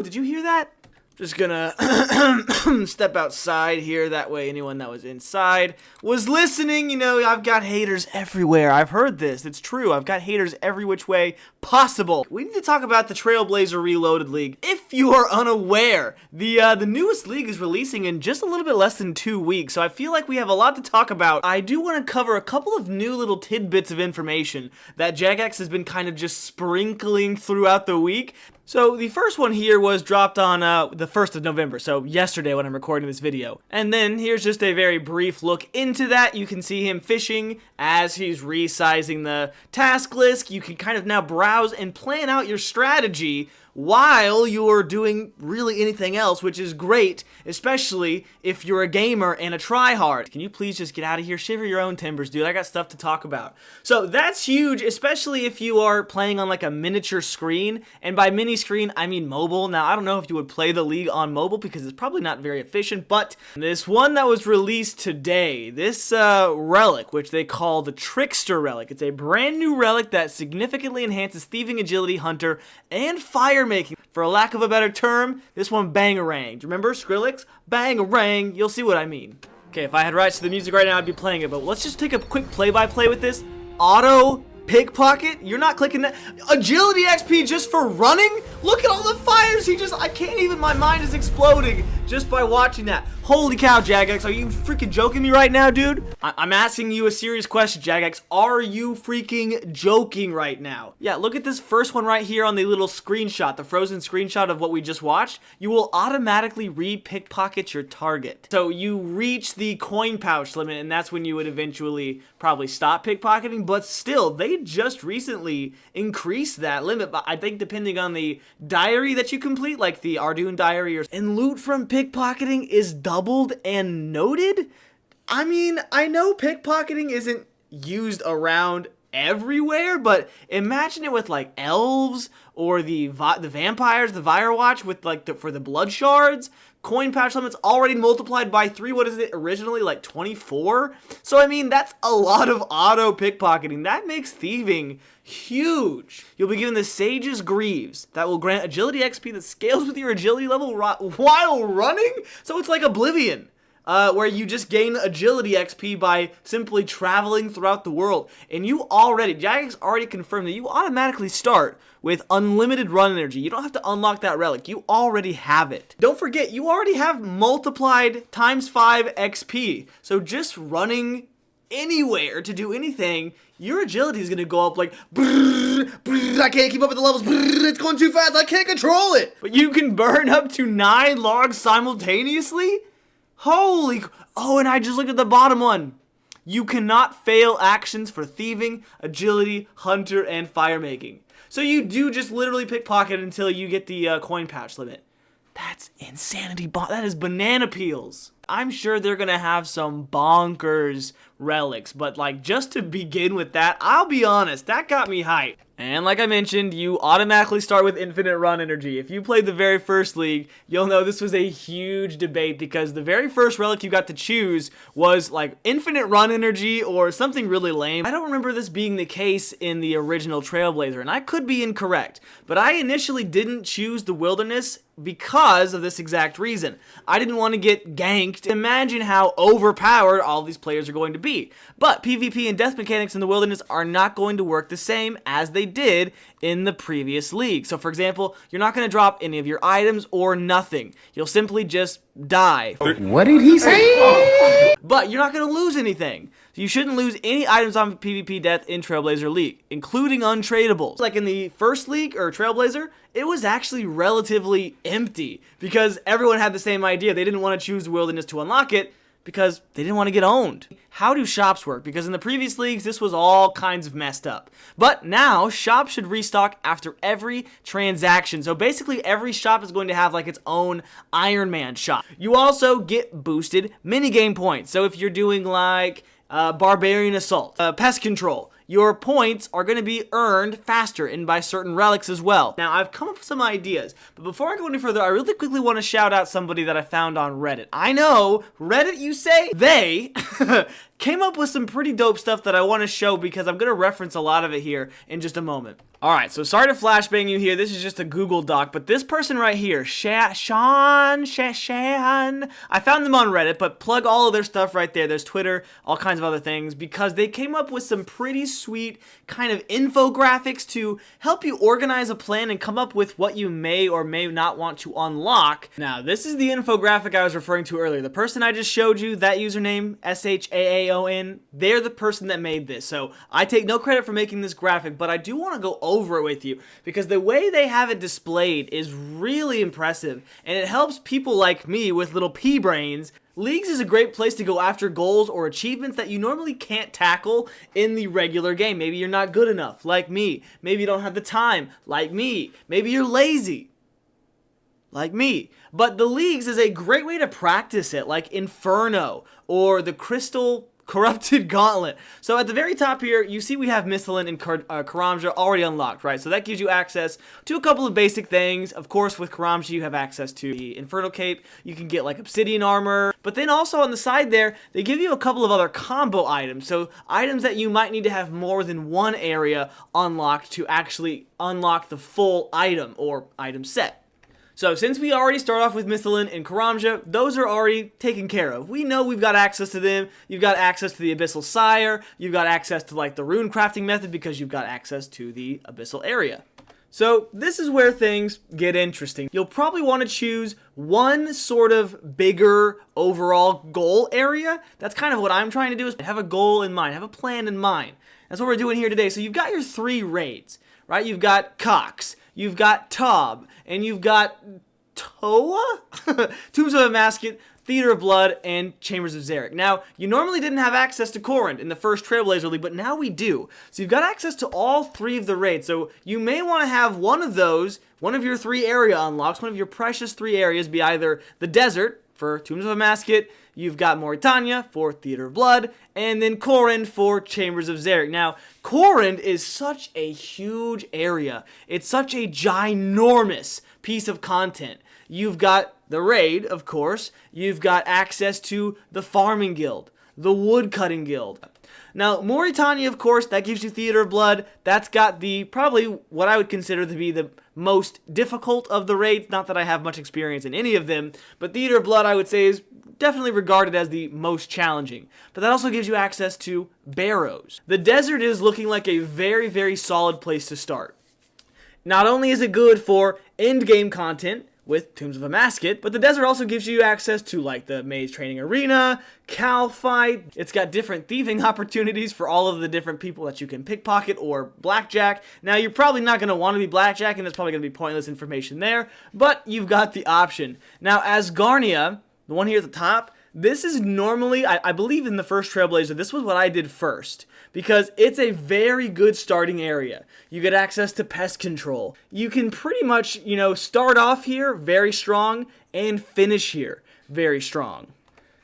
Woo! Did you hear that? Just gonna step outside here, that way anyone that was inside was listening. You know, I've got haters everywhere. I've heard this. It's true. I've got haters every which way possible. We need to talk about the Trailblazer Reloaded League. If you are unaware, the newest league is releasing in just a little bit less than 2 weeks, so I feel like we have a lot to talk about. I do want to cover a couple of new little tidbits of information that Jagex has been kind of just sprinkling throughout the week. So the first one here was dropped on the 1st of November, so yesterday when I'm recording this video. And then here's just a very brief look into that. You can see him fishing as he's resizing the task list. You can kind of now browse and plan out your strategy while you're doing really anything else, which is great, especially if you're a gamer and a tryhard. Can you please just get out of here? Shiver your own timbers, dude. I got stuff to talk about. So that's huge, especially if you are playing on like a miniature screen. And by mini screen, I mean mobile. Now, I don't know if you would play the league on mobile because it's probably not very efficient, but this one that was released today, this relic, which they call the Trickster Relic. It's a brand new relic that significantly enhances thieving, agility, hunter, and fire making. For a lack of a better term, this one bangarang. Do you remember Skrillex? Bangarang. You'll see what I mean. Okay, if I had rights to the music right now, I'd be playing it, but let's just take a quick play-by-play with this. Auto pickpocket? You're not clicking that. Agility XP just for running? Look at all the fires I can't even, my mind is exploding just by watching that. Holy cow, Jagex, are you freaking joking me right now, dude? I'm asking you a serious question, Jagex. Are you freaking joking right now? Yeah, look at this first one right here on the little screenshot, the frozen screenshot of what we just watched. You will automatically re-pickpocket your target. So you reach the coin pouch limit, and that's when you would eventually probably stop pickpocketing, but still, they just recently increased that limit, but I think depending on the diary that you complete, like the Ardoon diary, and loot from pickpocketing is doubled and noted. I mean, I know pickpocketing isn't used around everywhere, but imagine it with like elves or the vampires, the Firewatch with like for the blood shards. Coin pouch limit's already multiplied by 3. What is it originally, like 24? So I mean, that's a lot of auto pickpocketing. That makes thieving huge. You'll be given the Sage's Greaves that will grant agility XP that scales with your agility level while running. So it's like Oblivion. Where you just gain agility XP by simply traveling throughout the world. And you already, Jagex already confirmed that you automatically start with unlimited run energy. You don't have to unlock that relic. You already have it. Don't forget, you already have multiplied times 5 XP. So just running anywhere to do anything, your agility is going to go up like, brrr, brrr, I can't keep up with the levels, brrr, it's going too fast, I can't control it. But you can burn up to 9 logs simultaneously? Holy, oh, and I just looked at the bottom one. You cannot fail actions for thieving, agility, hunter, and fire making. So you do just literally pickpocket until you get the coin pouch limit. That's insanity. That is banana peels. I'm sure they're going to have some bonkers relics, but like just to begin with that, I'll be honest, that got me hyped. And like I mentioned, you automatically start with infinite run energy. If you played the very first league, you'll know this was a huge debate because the very first relic you got to choose was like infinite run energy or something really lame. I don't remember this being the case in the original Trailblazer, and I could be incorrect, but I initially didn't choose the wilderness because of this exact reason. I didn't want to get ganked. Imagine how overpowered all these players are going to be. But PvP and death mechanics in the wilderness are not going to work the same as they did in the previous league. So for example, you're not going to drop any of your items or nothing. You'll simply just die. What did he say? But you're not going to lose anything. So you shouldn't lose any items on PvP death in Trailblazer League, including untradables. Like in the first league, or Trailblazer, it was actually relatively empty because everyone had the same idea. They didn't want to choose the wilderness to unlock it because they didn't want to get owned. How do shops work? Because in the previous leagues, this was all kinds of messed up. But now, shops should restock after every transaction. So basically, every shop is going to have like its own Iron Man shop. You also get boosted minigame points. So if you're doing like Barbarian Assault, Pest Control, your points are going to be earned faster and by certain relics as well. Now, I've come up with some ideas, but before I go any further, I really quickly want to shout out somebody that I found on Reddit. I know, Reddit, you say? They came up with some pretty dope stuff that I want to show because I'm going to reference a lot of it here in just a moment. Alright, so sorry to flashbang you here, this is just a Google Doc, but this person right here, Shaan, I found them on Reddit, but plug all of their stuff right there. There's Twitter, all kinds of other things, because they came up with some pretty sweet kind of infographics to help you organize a plan and come up with what you may or may not want to unlock. Now, this is the infographic I was referring to earlier. The person I just showed you, that username, SHAAON, they're the person that made this. So I take no credit for making this graphic, but I do want to go over it with you because the way they have it displayed is really impressive, and it helps people like me with little pea brains. Leagues is a great place to go after goals or achievements that you normally can't tackle in the regular game. Maybe you're not good enough, like me. Maybe you don't have the time, like me. Maybe you're lazy, like me. But the leagues is a great way to practice it, like Inferno or the Crystal Corrupted Gauntlet. So at the very top here, you see we have Mistlin and Karamja already unlocked, right? So that gives you access to a couple of basic things. Of course, with Karamja, you have access to the Infernal Cape. You can get like Obsidian Armor. But then also on the side there, they give you a couple of other combo items. So items that you might need to have more than one area unlocked to actually unlock the full item or item set. So since we already start off with Mistlin and Karamja, those are already taken care of. We know we've got access to them. You've got access to the Abyssal Sire. You've got access to like the rune crafting method because you've got access to the Abyssal area. So this is where things get interesting. You'll probably want to choose one sort of bigger overall goal area. That's kind of what I'm trying to do, is have a goal in mind, have a plan in mind. That's what we're doing here today. So you've got your 3 raids, right? You've got Cox, you've got Tob, and you've got Toa? Tombs of a Masket, Theater of Blood, and Chambers of Xeric. Now, you normally didn't have access to Korund in the first Trailblazer League, but now we do. So you've got access to all 3 of the raids. So you may want to have one of those, one of your 3 area unlocks, one of your precious 3 areas be either the desert for Tombs of a Masket, you've got Mauritania for Theater of Blood, and then Korund for Chambers of Xeric. Now, Korund is such a huge area. It's such a ginormous piece of content. You've got the raid, of course. You've got access to the Farming Guild, the Woodcutting Guild. Now, Mauritania, of course, that gives you Theater of Blood. That's got the, probably what I would consider to be the most difficult of the raids. Not that I have much experience in any of them, but Theater of Blood, I would say, is definitely regarded as the most challenging. But that also gives you access to Barrows. The desert is looking like a very, very solid place to start. Not only is it good for end-game content with Tombs of a Masket, but the desert also gives you access to like the Maze Training Arena, Cal Fight. It's got different thieving opportunities for all of the different people that you can pickpocket or blackjack. Now, you're probably not going to want to be blackjack, and there's probably going to be pointless information there, but you've got the option. Now, Asgarnia, the one here at the top, this is normally, I believe in the first Trailblazer, this was what I did first, because it's a very good starting area. You get access to pest control. You can pretty much, start off here very strong and finish here very strong.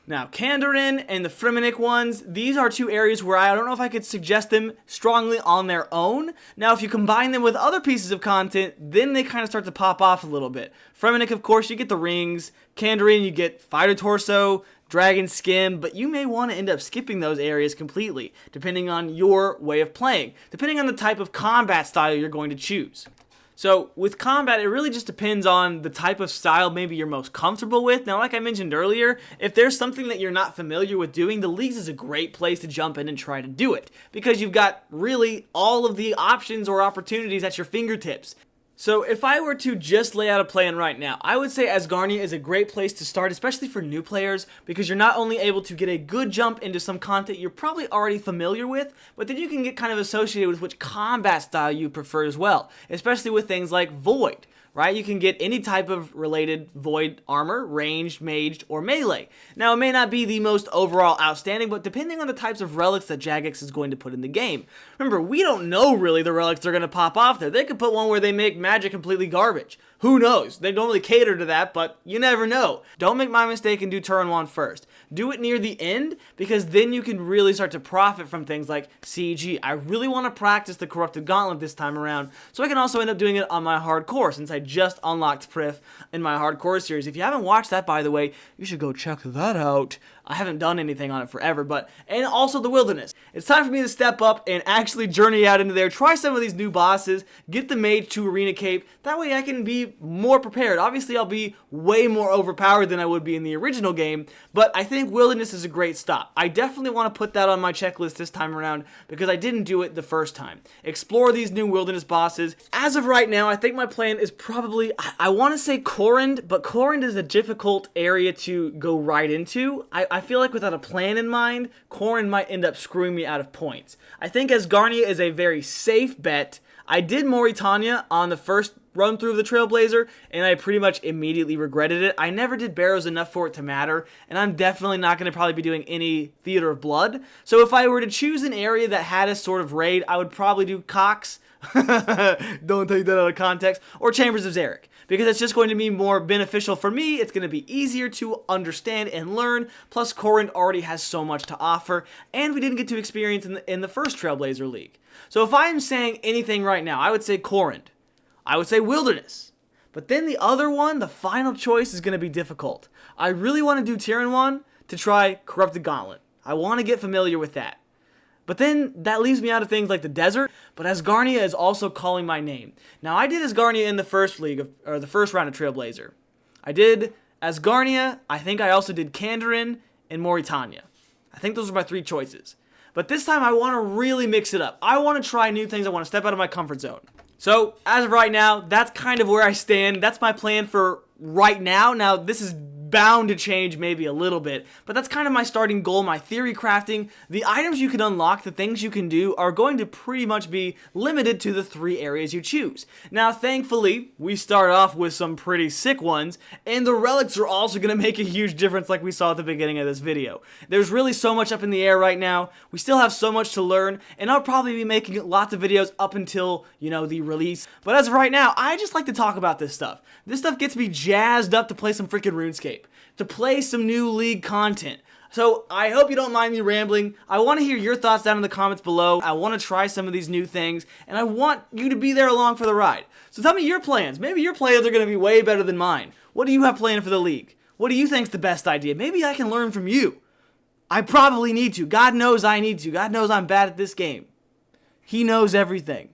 Now, Kandarin and the Fremennik ones, these are 2 areas where I don't know if I could suggest them strongly on their own. Now, if you combine them with other pieces of content, then they kind of start to pop off a little bit. Fremennik, of course, you get the rings. Kandarin, you get Fighter Torso, Dragon Skin, but you may want to end up skipping those areas completely, depending on your way of playing, depending on the type of combat style you're going to choose. So with combat, it really just depends on the type of style maybe you're most comfortable with. Now, like I mentioned earlier, if there's something that you're not familiar with doing, the leagues is a great place to jump in and try to do it, because you've got really all of the options or opportunities at your fingertips. So if I were to just lay out a plan right now, I would say Asgarnia is a great place to start, especially for new players, because you're not only able to get a good jump into some content you're probably already familiar with, but then you can get kind of associated with which combat style you prefer as well, especially with things like Void. Right? You can get any type of related Void armor, ranged, maged, or melee. Now, it may not be the most overall outstanding, but depending on the types of relics that Jagex is going to put in the game. Remember, we don't know really the relics they're going to pop off there. They could put one where they make magic completely garbage. Who knows? They normally cater to that, but you never know. Don't make my mistake and do turn 1 first. Do it near the end, because then you can really start to profit from things like CG. I really want to practice the Corrupted Gauntlet this time around, so I can also end up doing it on my hardcore, since I just unlocked Prif in my hardcore series. If you haven't watched that, by the way, you should go check that out. I haven't done anything on it forever, and also the wilderness. It's time for me to step up and actually journey out into there, try some of these new bosses, get the mage to arena cape. That way I can be more prepared. Obviously, I'll be way more overpowered than I would be in the original game, but I think wilderness is a great stop. I definitely want to put that on my checklist this time around because I didn't do it the first time. Explore these new wilderness bosses. As of right now, I think my plan is probably, I want to say Corund, but Corund is a difficult area to go right into. I feel like without a plan in mind, Corund might end up screwing me out of points. I think Asgarnia is a very safe bet. I did Moritania on the first run through of the Trailblazer, and I pretty much immediately regretted it. I never did Barrows enough for it to matter, and I'm definitely not going to probably be doing any Theater of Blood. So if I were to choose an area that had a sort of raid, I would probably do Cox. Don't take that out of context. Or Chambers of Zarek. Because it's just going to be more beneficial for me. It's going to be easier to understand and learn. Plus, Corund already has so much to offer. And we didn't get to experience in the first Trailblazer League. So if I am saying anything right now, I would say Corund. I would say Wilderness. But then the other one, the final choice, is going to be difficult. I really want to do Tyrann 1 to try Corrupted Gauntlet. I want to get familiar with that. But then that leaves me out of things like the desert. But Asgarnia is also calling my name. Now, I did Asgarnia in the first league, or the first round of Trailblazer. I did Asgarnia. I think I also did Kandarin and Moritania. I think those are my 3 choices. But this time I want to really mix it up. I want to try new things. I want to step out of my comfort zone. So, as of right now, that's kind of where I stand. That's my plan for right now. Now, this is bound to change maybe a little bit, but that's kind of my starting goal, my theory crafting. The items you can unlock, the things you can do, are going to pretty much be limited to the 3 areas you choose. Now, thankfully, we start off with some pretty sick ones, and the relics are also going to make a huge difference like we saw at the beginning of this video. There's really so much up in the air right now. We still have so much to learn, and I'll probably be making lots of videos up until, the release. But as of right now, I just like to talk about this stuff. This stuff gets me jazzed up to play some freaking RuneScape, to play some new league content. So I hope you don't mind me rambling. I want to hear your thoughts down in the comments below. I want to try some of these new things, and I want you to be there along for the ride. So tell me your plans. Maybe your plans are going to be way better than mine. What do you have planned for the league? What do you think's the best idea? Maybe I can learn from you. I probably need to. God knows I need to. God knows I'm bad at this game. He knows everything.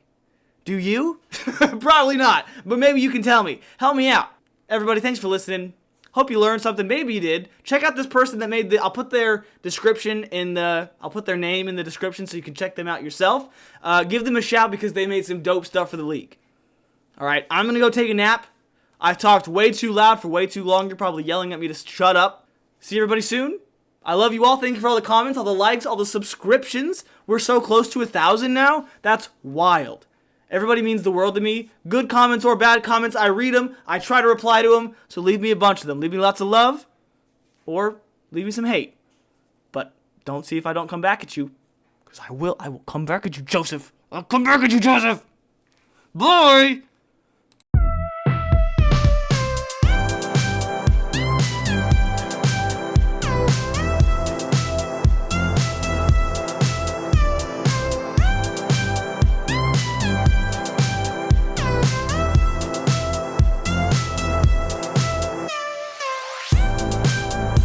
Do you? Probably not, but maybe you can tell me. Help me out. Everybody, thanks for listening. Hope you learned something. Maybe you did. Check out this person that made I'll put their description I'll put their name in the description so you can check them out yourself. Give them a shout because they made some dope stuff for the league. All right, I'm going to go take a nap. I've talked way too loud for way too long. You're probably yelling at me to shut up. See everybody soon. I love you all. Thank you for all the comments, all the likes, all the subscriptions. We're so close to 1,000 now. That's wild. Everybody means the world to me. Good comments or bad comments, I read them. I try to reply to them. So leave me a bunch of them. Leave me lots of love. Or leave me some hate. But don't see if I don't come back at you. Because I will. I will come back at you, Joseph. I'll come back at you, Joseph. Bye.